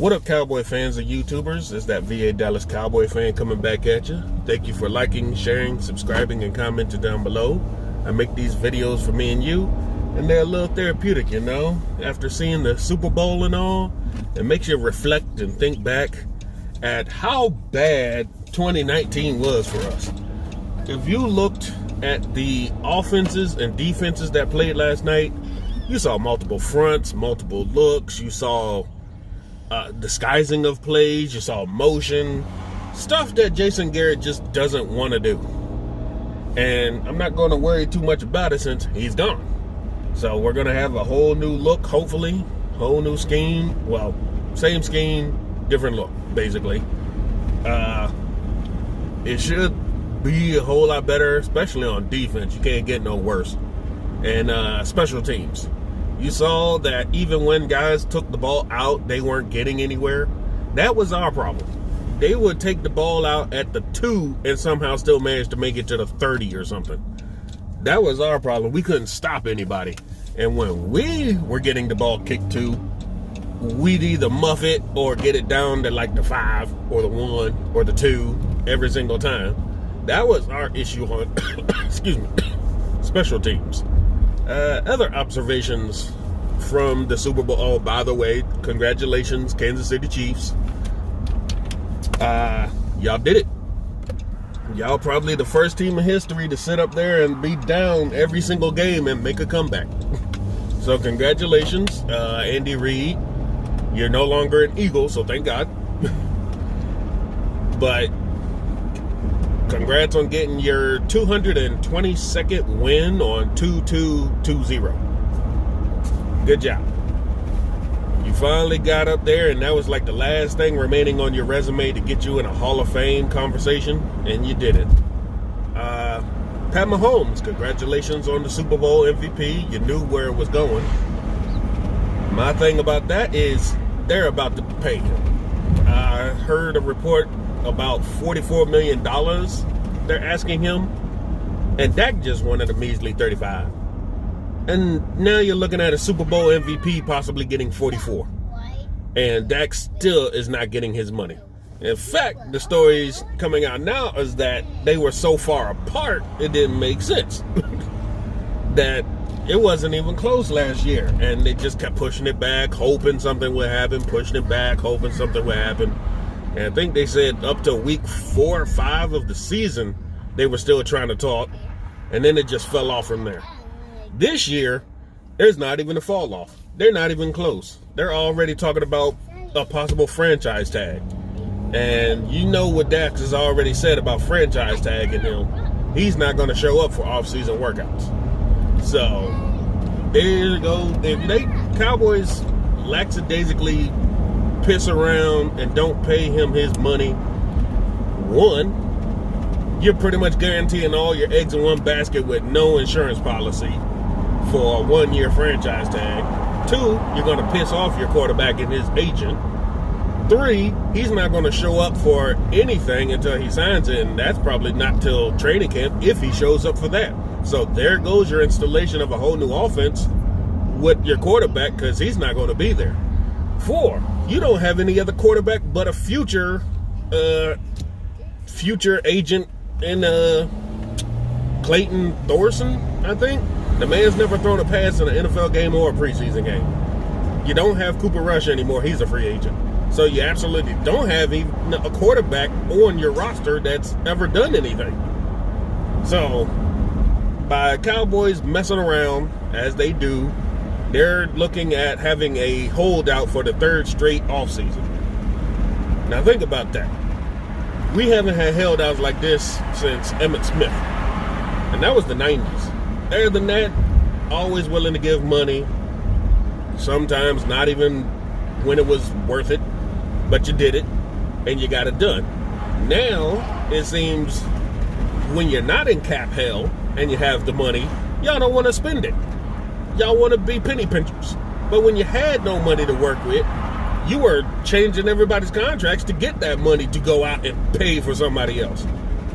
What up, Cowboy fans and YouTubers? It's that VA Dallas Cowboy fan coming back at you. Thank you for liking, sharing, subscribing, and commenting down below. I make these videos for me and you, and they're a little therapeutic, you know? After seeing the Super Bowl and all, it makes you reflect and think back at how bad 2019 was for us. If you looked at the offenses and defenses that played last night, you saw multiple fronts, multiple looks, you saw disguising of plays, you saw motion, stuff that Jason Garrett just doesn't want to do. And I'm not going to worry too much about it since he's gone. So we're going to have a whole new look, hopefully, whole new scheme. Well, same scheme, different look, basically. It should be a whole lot better, especially on defense. You can't get no worse. And special teams. You saw that even when guys took the ball out, they weren't getting anywhere. That was our problem. They would take the ball out at the 2 and somehow still manage to make it to the 30 or something. That was our problem. We couldn't stop anybody. And when we were getting the ball kicked to, we'd either muff it or get it down to like the 5 or the 1 or the 2 every single time. That was our issue on, excuse me, special teams. Other observations from the Super Bowl. Oh, by the way, congratulations, Kansas City Chiefs. Y'all did it. Y'all probably the first team in history to sit up there and be down every single game and make a comeback. So congratulations, Andy Reid. You're no longer an Eagle, so thank God. But congrats on getting your 222nd win on 2-2-2-0. Good job. You finally got up there, and that was like the last thing remaining on your resume to get you in a Hall of Fame conversation, and you did it. Pat Mahomes, congratulations on the Super Bowl MVP. You knew where it was going. My thing about that is they're about to pay him. I heard a report about $44 million they're asking him, and Dak just wanted a measly 35. And now you're looking at a Super Bowl MVP possibly getting 44. And Dak still is not getting his money. In fact, the stories coming out now is that they were so far apart, it didn't make sense. That it wasn't even close last year. And they just kept pushing it back, hoping something would happen, pushing it back, hoping something would happen. And I think they said up to week 4 or 5 of the season, they were still trying to talk. And then it just fell off from there. This year, there's not even a fall off. They're not even close. They're already talking about a possible franchise tag. And you know what Dax has already said about franchise tagging him. He's not going to show up for off-season workouts. So, there you go. If they Cowboys lackadaisically piss around and don't pay him his money, one, you're pretty much guaranteeing all your eggs in one basket with no insurance policy for a 1-year franchise tag. 2, you're going to piss off your quarterback and his agent. 3, he's not going to show up for anything until he signs it, and that's probably not till training camp if he shows up for that. So there goes your installation of a whole new offense with your quarterback, because he's not going to be there. 4, you don't have any other quarterback but a future agent in Clayton Thorson, I think. The man's never thrown a pass in an NFL game or a preseason game. You don't have Cooper Rush anymore. He's a free agent. So you absolutely don't have even a quarterback on your roster that's ever done anything. So by Cowboys messing around, as they do, they're looking at having a holdout for the 3rd straight offseason. Now think about that. We haven't had holdouts like this since Emmitt Smith. And that was the 90s. Other than that, always willing to give money. Sometimes not even when it was worth it. But you did it, and you got it done. Now, it seems when you're not in cap hell and you have the money, y'all don't want to spend it. Y'all want to be penny pinchers. But when you had no money to work with, you were changing everybody's contracts to get that money to go out and pay for somebody else.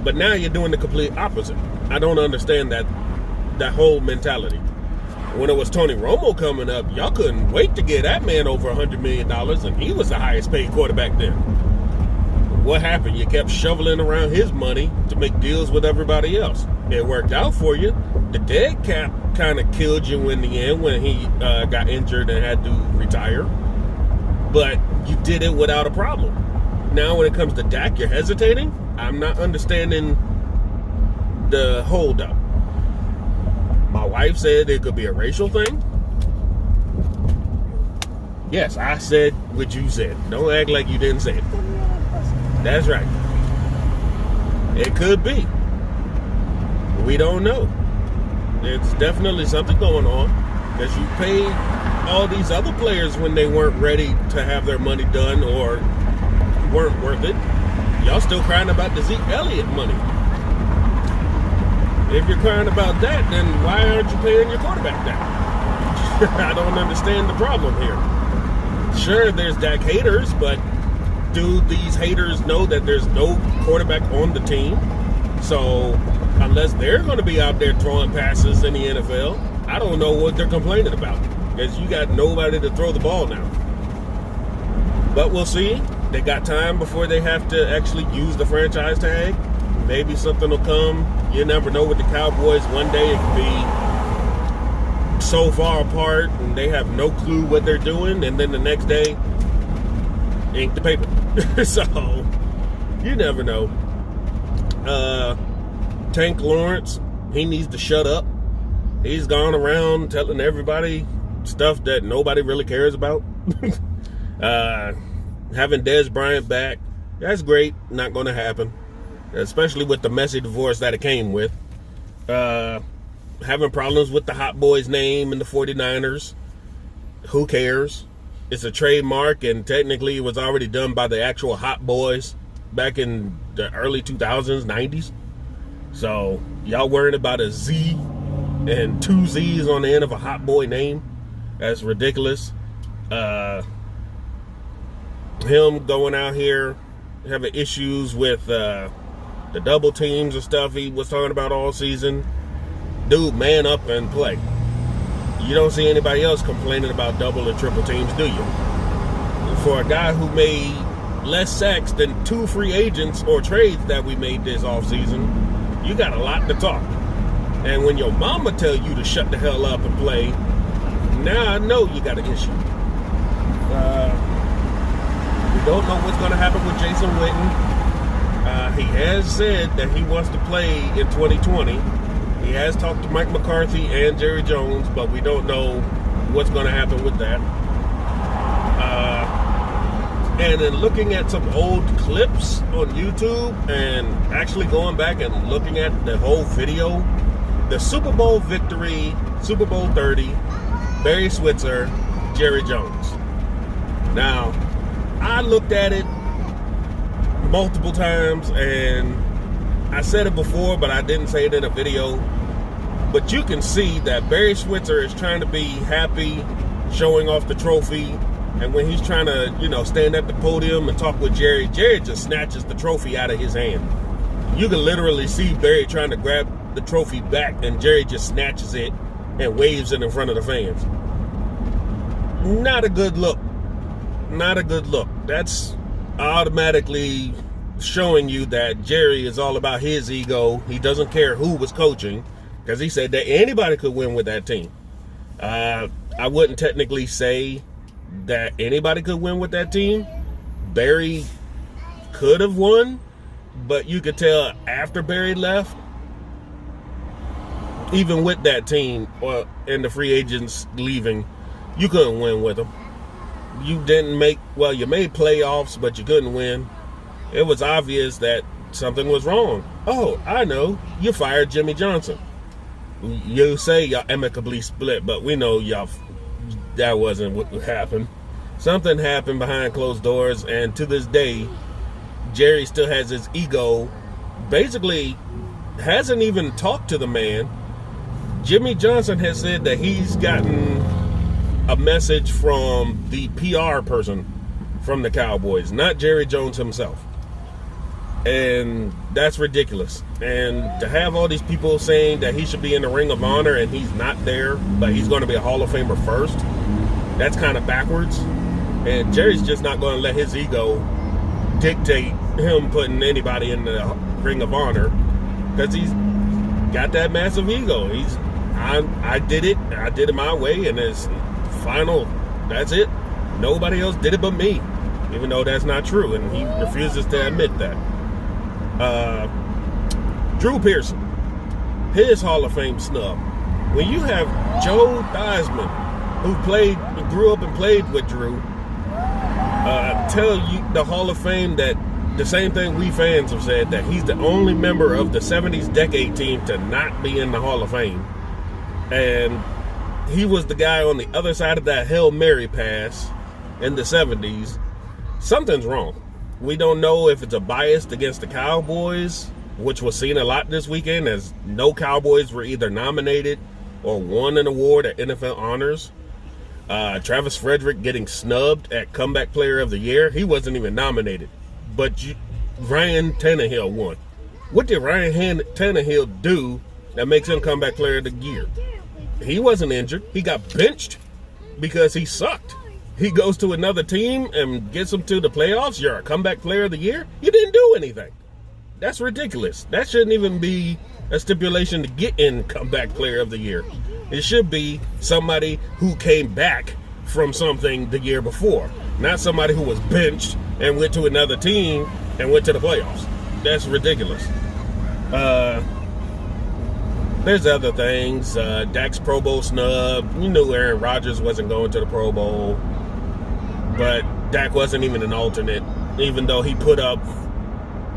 But now you're doing the complete opposite. I don't understand that whole mentality. When it was Tony Romo coming up, y'all couldn't wait to get that man over $100 million, and he was the highest paid quarterback then. What happened? You kept shoveling around his money to make deals with everybody else. It worked out for you. The dead cap kind of killed you in the end when he got injured and had to retire. But you did it without a problem. Now when it comes to Dak, you're hesitating? I'm not understanding the holdup. My wife said it could be a racial thing. Yes, I said what you said. Don't act like you didn't say it. That's right. It could be. We don't know. It's definitely something going on, because you paid all these other players when they weren't ready to have their money done or weren't worth it. Y'all still crying about the Zeke Elliott money. If you're crying about that, then why aren't you paying your quarterback that? I don't understand the problem here. Sure, there's Dak haters, but do these haters know that there's no quarterback on the team? So unless they're going to be out there throwing passes in the NFL, I don't know what they're complaining about, because you got nobody to throw the ball now. But we'll see. They got time before they have to actually use the franchise tag. Maybe something will come. You never know with the Cowboys. One day it could be so far apart and they have no clue what they're doing, and then the next day, ink the paper. So, you never know. Tank Lawrence, he needs to shut up. He's gone around telling everybody stuff that nobody really cares about. Having Dez Bryant back, that's great. Not going to happen. Especially with the messy divorce that it came with. Having problems with the Hot Boys name in the 49ers. Who cares? It's a trademark, and technically it was already done by the actual Hot Boys back in the early 2000s, 90s. So, y'all worrying about a Z and 2 Z's on the end of a Hot Boy name? That's ridiculous. Him going out here having issues with the double teams and stuff he was talking about all season. Dude, man up and play. You don't see anybody else complaining about double and triple teams, do you? For a guy who made less sacks than 2 free agents or trades that we made this offseason, you got a lot to talk. And when your mama tell you to shut the hell up and play, now I know you got an issue. We don't know what's going to happen with Jason Witten. He has said that he wants to play in 2020. He has talked to Mike McCarthy and Jerry Jones, but we don't know what's going to happen with that. And then looking at some old clips on YouTube and actually going back and looking at the whole video, the Super Bowl victory, Super Bowl 30, Barry Switzer, Jerry Jones. Now, I looked at it multiple times, and I said it before, but I didn't say it in a video. But you can see that Barry Switzer is trying to be happy, showing off the trophy. And when he's trying to, stand at the podium and talk with Jerry, Jerry just snatches the trophy out of his hand. You can literally see Barry trying to grab the trophy back, and Jerry just snatches it and waves it in front of the fans. Not a good look. Not a good look. That's automatically showing you that Jerry is all about his ego. He doesn't care who was coaching, because he said that anybody could win with that team. I wouldn't technically say that anybody could win with that team. Barry could have won, but you could tell after Barry left, even with that team and the free agents leaving, you couldn't win with them. You didn't you made playoffs, but you couldn't win. It was obvious that something was wrong. Oh, I know. You fired Jimmy Johnson. You say y'all amicably split, but we know that wasn't what happened. Something happened behind closed doors, and to this day, Jerry still has his ego. Basically, hasn't even talked to the man. Jimmy Johnson has said that he's gotten a message from the PR person from the Cowboys, not Jerry Jones himself. And that's ridiculous. And to have all these people saying that he should be in the Ring of Honor and he's not there, but he's going to be a Hall of Famer first, that's kind of backwards. And Jerry's just not going to let his ego dictate him putting anybody in the Ring of Honor, because he's got that massive ego. I did it my way, and it's final. That's it. Nobody else did it but me, even though that's not true, and he refuses to admit that. Drew Pearson, his Hall of Fame snub. When you have Joe Theismann, who grew up and played with Drew, tell you the Hall of Fame that the same thing we fans have said, that he's the only member of the 70s decade team to not be in the Hall of Fame. And he was the guy on the other side of that Hail Mary pass in the 70s. Something's wrong. We don't know if it's a bias against the Cowboys, which was seen a lot this weekend, as no Cowboys were either nominated or won an award at NFL Honors. Travis Frederick getting snubbed at Comeback Player of the Year. He wasn't even nominated. But Ryan Tannehill won. What did Ryan Tannehill do that makes him Comeback Player of the Year? He wasn't injured. He got benched because he sucked. He goes to another team and gets them to the playoffs. You're a Comeback Player of the Year? You didn't do anything. That's ridiculous. That shouldn't even be a stipulation to get in Comeback Player of the Year. It should be somebody who came back from something the year before, not somebody who was benched and went to another team and went to the playoffs. That's ridiculous. There's other things. Dak's Pro Bowl snub. You knew Aaron Rodgers wasn't going to the Pro Bowl, but Dak wasn't even an alternate, even though he put up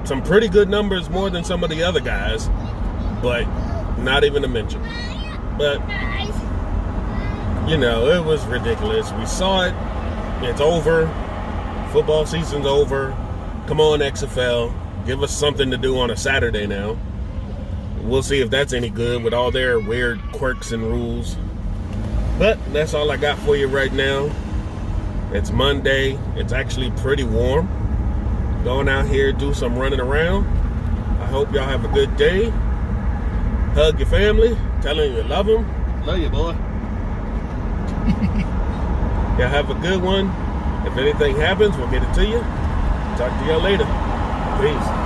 some pretty good numbers, more than some of the other guys, but not even a mention. But, you know, it was ridiculous. We saw it. It's over. Football season's over. Come on, XFL. Give us something to do on a Saturday now. We'll see if that's any good with all their weird quirks and rules. But that's all I got for you right now. It's Monday. It's actually pretty warm. Going out here, do some running around. I hope y'all have a good day. Hug your family. Tell them you love them. Love you, boy. Y'all have a good one. If anything happens, we'll get it to you. Talk to y'all later. Peace.